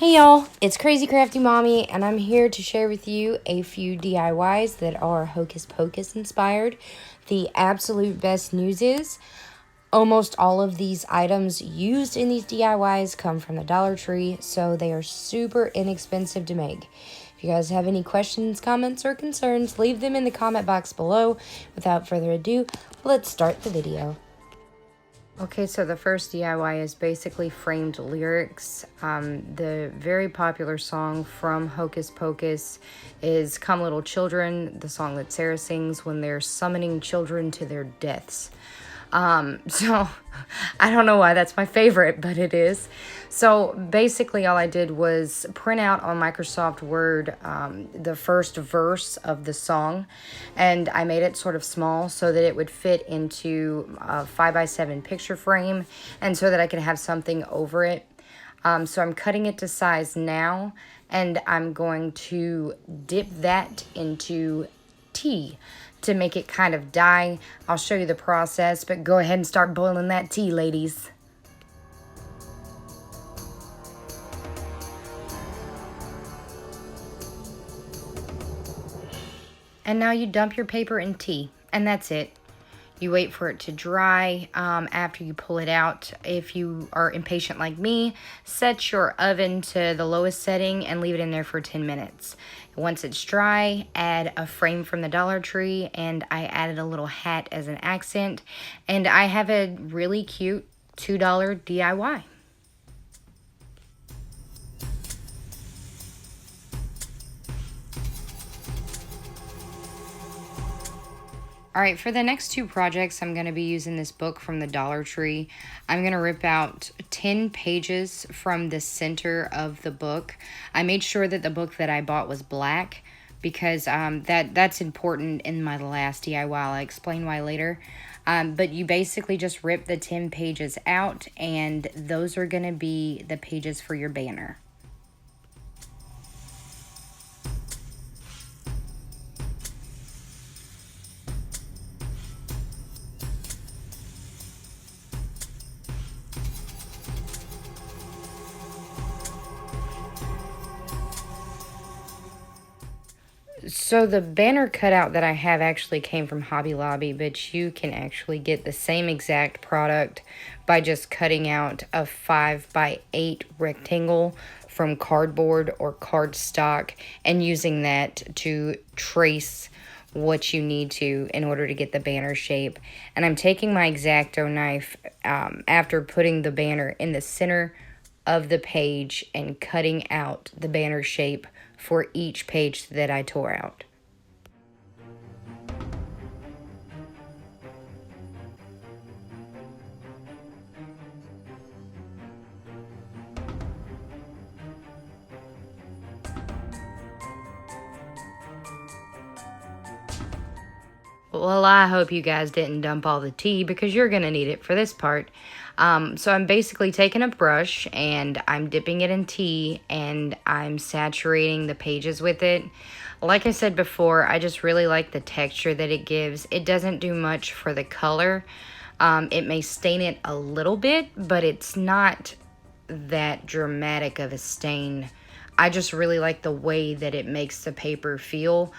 Hey y'all, it's Crazy Crafty Mommy, and I'm here to share with you a few DIYs that are Hocus Pocus inspired. The absolute best news is almost all of these items used in these DIYs come from the Dollar Tree, so they are super inexpensive to make. If you guys have any questions, comments, or concerns, leave them in the comment box below. Without further ado, let's start the video. Okay, so the first DIY is basically framed lyrics. The very popular song from Hocus Pocus is Come Little Children, the song that Sarah sings when they're summoning children to their deaths. So I don't know why that's my favorite, but it is. So basically all I did was print out on Microsoft Word the first verse of the song, and I made it sort of small so that it would fit into a 5x7 picture frame and so that I could have something over it. So I'm cutting it to size now, and I'm going to dip that into tea to make it kind of dye. I'll show you the process, but go ahead and start boiling that tea, ladies. And now you dump your paper in tea, and that's it. You wait for it to dry after you pull it out. If you are impatient like me, set your oven to the lowest setting and leave it in there for 10 minutes. Once it's dry, add a frame from the Dollar Tree, and I added a little hat as an accent. And I have a really cute $2 DIY. Alright, for the next two projects, I'm going to be using this book from the Dollar Tree. I'm going to rip out 10 pages from the center of the book. I made sure that the book that I bought was black because that's important in my last DIY. I'll explain why later. But you basically just rip the 10 pages out, and those are going to be the pages for your banner. So the banner cutout that I have actually came from Hobby Lobby, but you can actually get the same exact product by just cutting out a 5x8 rectangle from cardboard or cardstock and using that to trace what you need to in order to get the banner shape. And I'm taking my X-Acto knife after putting the banner in the center of the page and cutting out the banner shape for each page that I tore out. Well, I hope you guys didn't dump all the tea because you're going to need it for this part. So I'm basically taking a brush and I'm dipping it in tea and I'm saturating the pages with it. Like I said before, I just really like the texture that it gives. It doesn't do much for the color. It may stain it a little bit, but it's not that dramatic of a stain. I just really like the way that it makes the paper feel.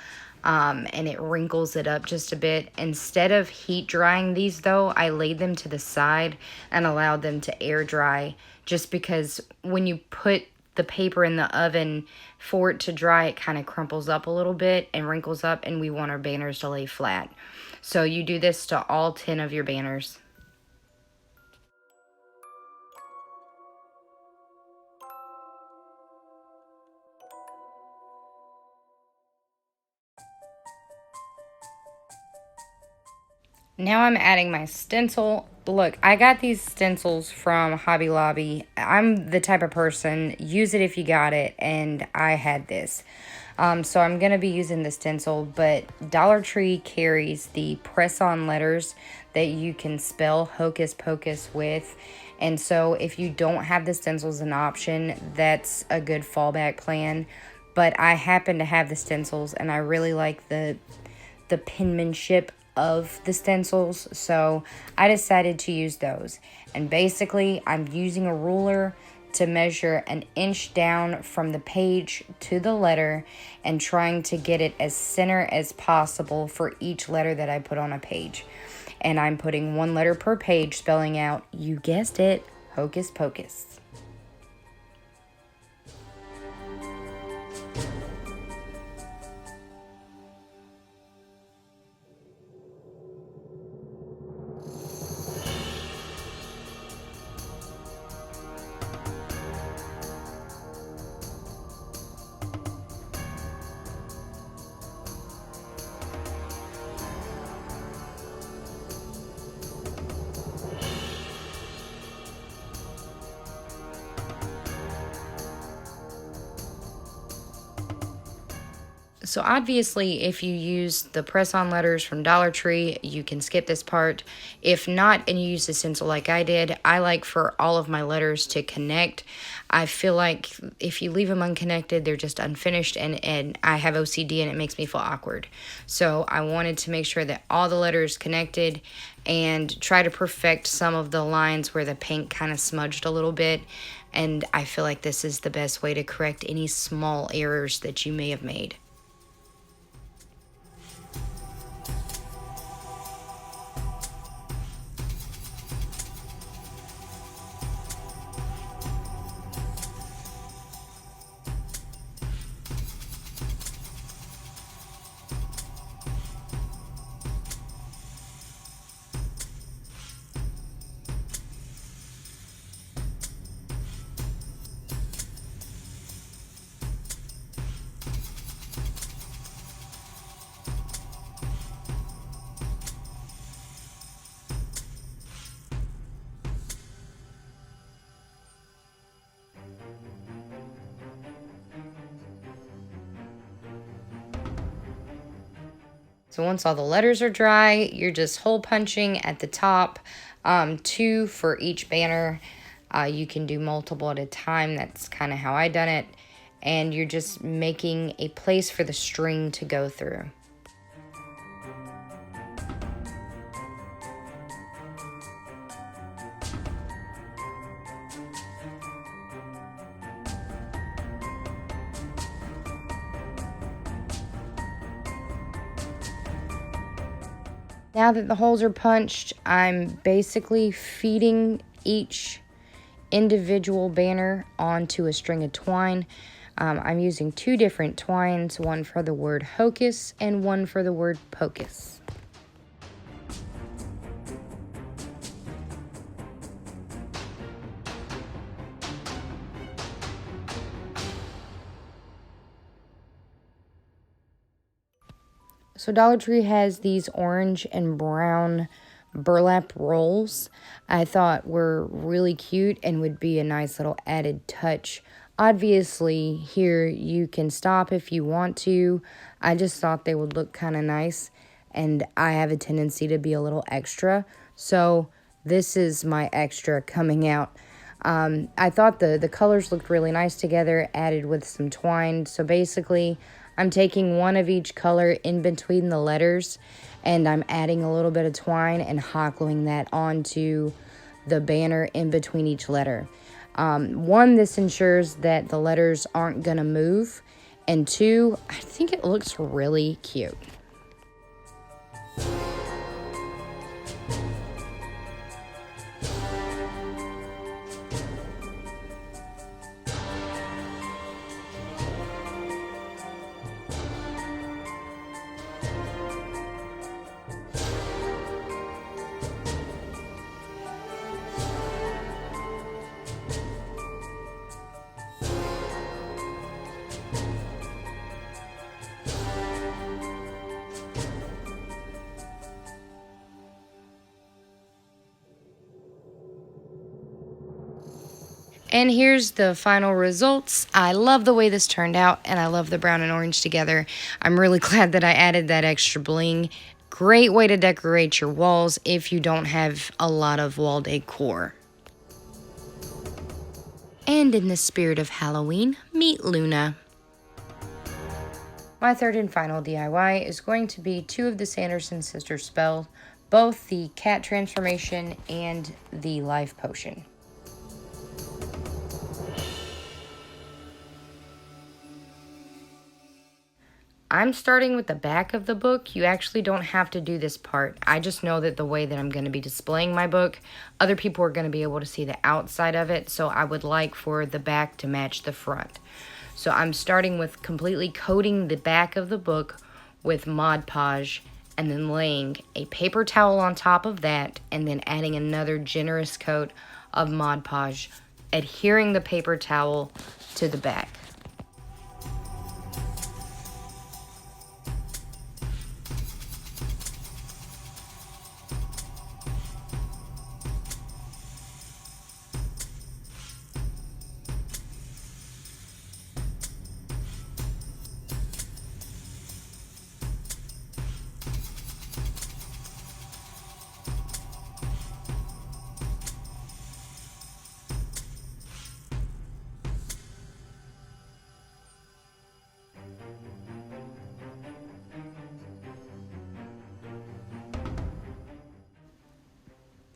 And it wrinkles it up just a bit. Instead of heat drying these though, I laid them to the side and allowed them to air dry, just because when you put the paper in the oven for it to dry, it kind of crumples up a little bit and wrinkles up, and we want our banners to lay flat. So you do this to all 10 of your banners. Now I'm adding my stencil. Look, I got these stencils from Hobby Lobby. I'm the type of person, use it if you got it, and I had this. So I'm going to be using the stencil, but Dollar Tree carries the press-on letters that you can spell Hocus Pocus with. And so if you don't have the stencils an option, that's a good fallback plan. But I happen to have the stencils, and I really like the penmanship of the stencils, so I decided to use those. And basically I'm using a ruler to measure an inch down from the page to the letter and trying to get it as center as possible for each letter that I put on a page. And I'm putting one letter per page, spelling out, you guessed it, Hocus Pocus. So obviously, if you use the press-on letters from Dollar Tree, you can skip this part. If not, and you use the stencil like I did, I like for all of my letters to connect. I feel like if you leave them unconnected, they're just unfinished, and I have OCD, and it makes me feel awkward. So I wanted to make sure that all the letters connected and try to perfect some of the lines where the paint kind of smudged a little bit. And I feel like this is the best way to correct any small errors that you may have made. So once all the letters are dry, you're just hole punching at the top, 2 for each banner. You can do multiple at a time. That's kind of how I done it. And you're just making a place for the string to go through. Now that the holes are punched, I'm basically feeding each individual banner onto a string of twine. I'm using 2 different twines, one for the word hocus and one for the word pocus. So Dollar Tree has these orange and brown burlap rolls I thought were really cute and would be a nice little added touch. Obviously, here you can stop if you want to. I just thought they would look kind of nice, and I have a tendency to be a little extra. So this is my extra coming out. I thought the colors looked really nice together, added with some twine. So basically, I'm taking one of each color in between the letters, and I'm adding a little bit of twine and hot gluing that onto the banner in between each letter. 1, this ensures that the letters aren't going to move, and 2, I think it looks really cute. And here's the final results. I love the way this turned out, and I love the brown and orange together. I'm really glad that I added that extra bling. Great way to decorate your walls if you don't have a lot of wall decor. And in the spirit of Halloween, meet Luna. My third and final DIY is going to be 2 of the Sanderson sisters spells, both the cat transformation and the life potion. I'm starting with the back of the book. You actually don't have to do this part. I just know that the way that I'm going to be displaying my book, other people are going to be able to see the outside of it, so I would like for the back to match the front. So I'm starting with completely coating the back of the book with Mod Podge, and then laying a paper towel on top of that, and then adding another generous coat of Mod Podge, adhering the paper towel to the back.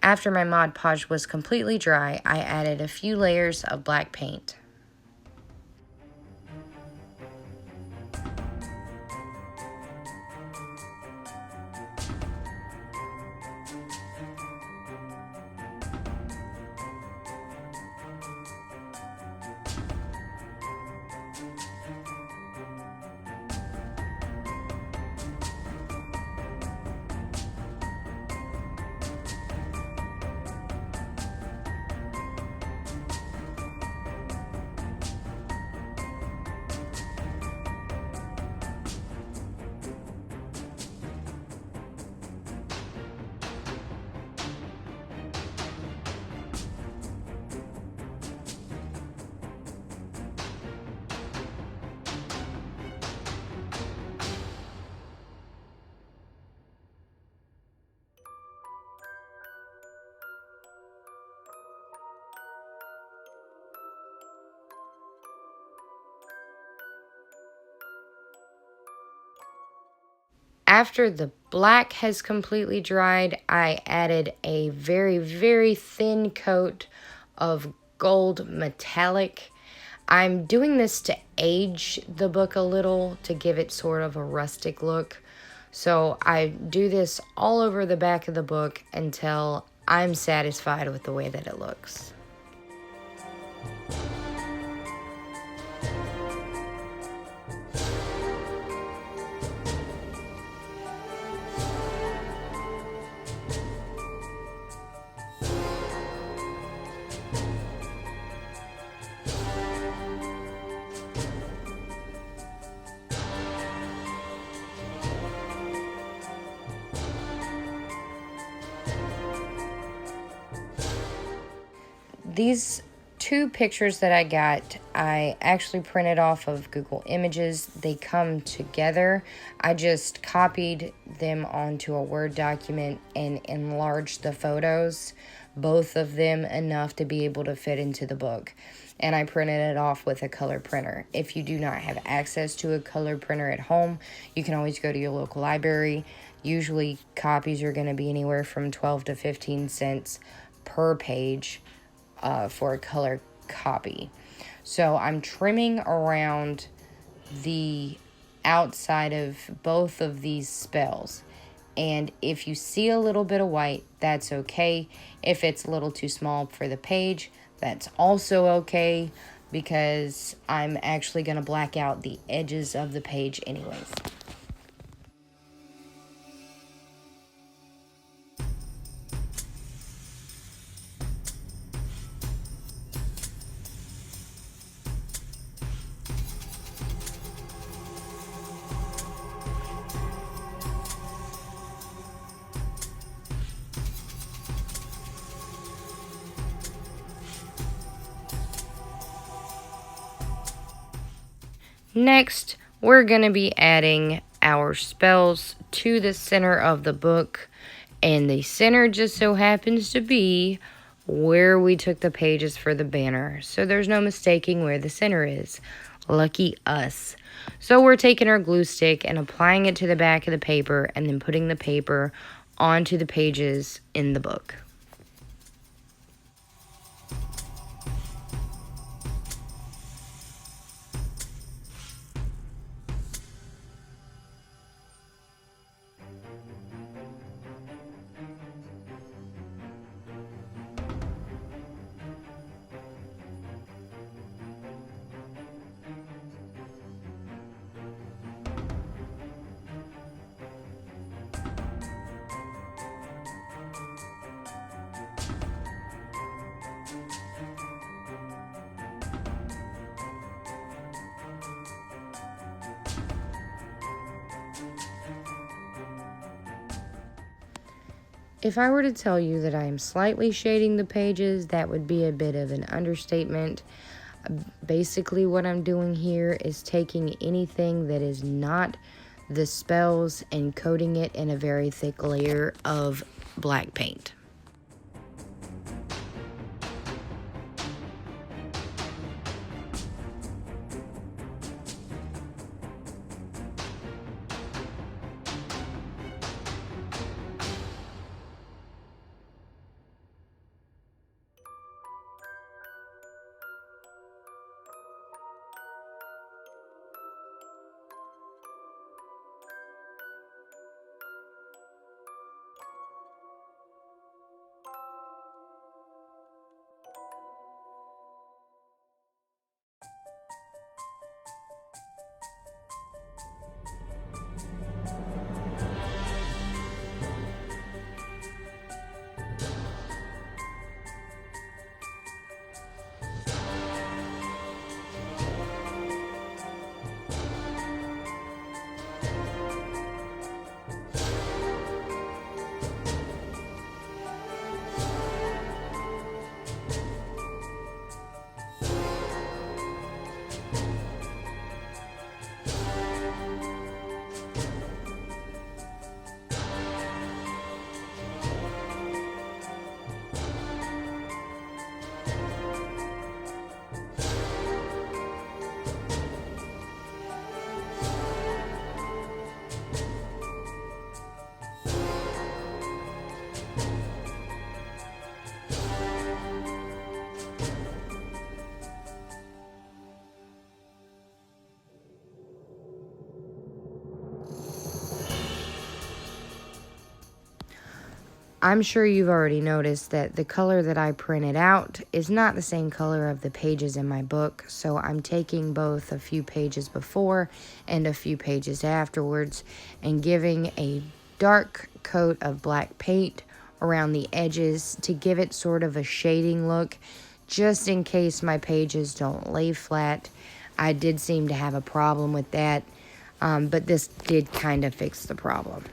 After my Mod Podge was completely dry, I added a few layers of black paint. After the black has completely dried, I added a very, very thin coat of gold metallic. I'm doing this to age the book a little, to give it sort of a rustic look. So I do this all over the back of the book until I'm satisfied with the way that it looks. These two pictures that I got, I actually printed off of Google Images. They come together. I just copied them onto a Word document and enlarged the photos, both of them enough to be able to fit into the book. And I printed it off with a color printer. If you do not have access to a color printer at home, you can always go to your local library. Usually copies are going to be anywhere from 12 to 15 cents per page for a color copy. So I'm trimming around the outside of both of these spells. And if you see a little bit of white, that's okay. If it's a little too small for the page, that's also okay, because I'm actually going to black out the edges of the page anyways. Next, we're going to be adding our spells to the center of the book, and the center just so happens to be where we took the pages for the banner, so there's no mistaking where the center is. Lucky us. So we're taking our glue stick and applying it to the back of the paper, and then putting the paper onto the pages in the book. If I were to tell you that I am slightly shading the pages, that would be a bit of an understatement. Basically, what I'm doing here is taking anything that is not the spells and coating it in a very thick layer of black paint. I'm sure you've already noticed that the color that I printed out is not the same color of the pages in my book, so I'm taking both a few pages before and a few pages afterwards and giving a dark coat of black paint around the edges to give it sort of a shading look, just in case my pages don't lay flat. I did seem to have a problem with that, but this did kind of fix the problem.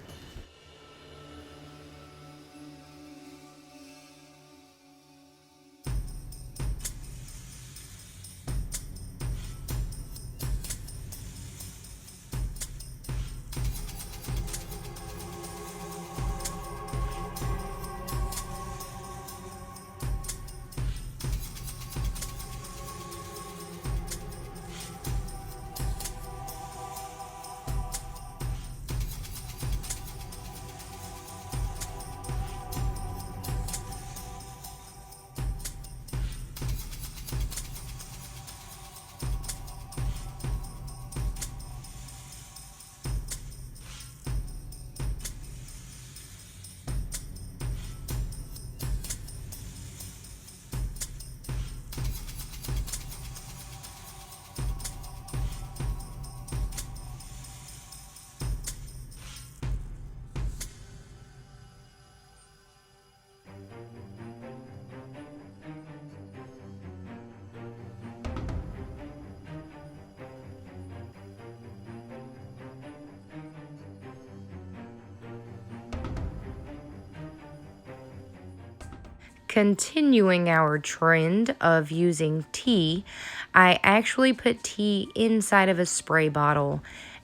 Continuing our trend of using tea, I actually put tea inside of a spray bottle.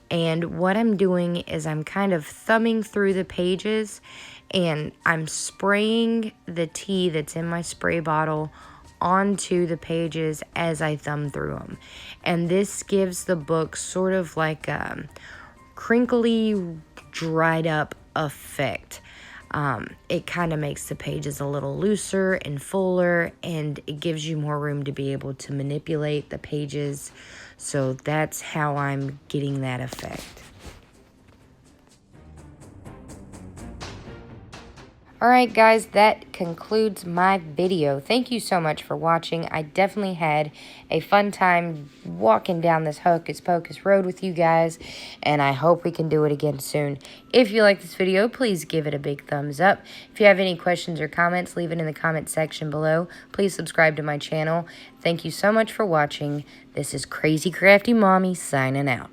And what I'm doing is I'm kind of thumbing through the pages and I'm spraying the tea that's in my spray bottle onto the pages as I thumb through them. And this gives the book sort of like a crinkly, dried up effect. It kind of makes the pages a little looser and fuller, and it gives you more room to be able to manipulate the pages. So that's how I'm getting that effect. Alright guys, that concludes my video. Thank you so much for watching. I definitely had a fun time walking down this Hocus Pocus road with you guys, and I hope we can do it again soon. If you like this video, please give it a big thumbs up. If you have any questions or comments, leave it in the comment section below. Please subscribe to my channel. Thank you so much for watching. This is Crazy Crafty Mommy signing out.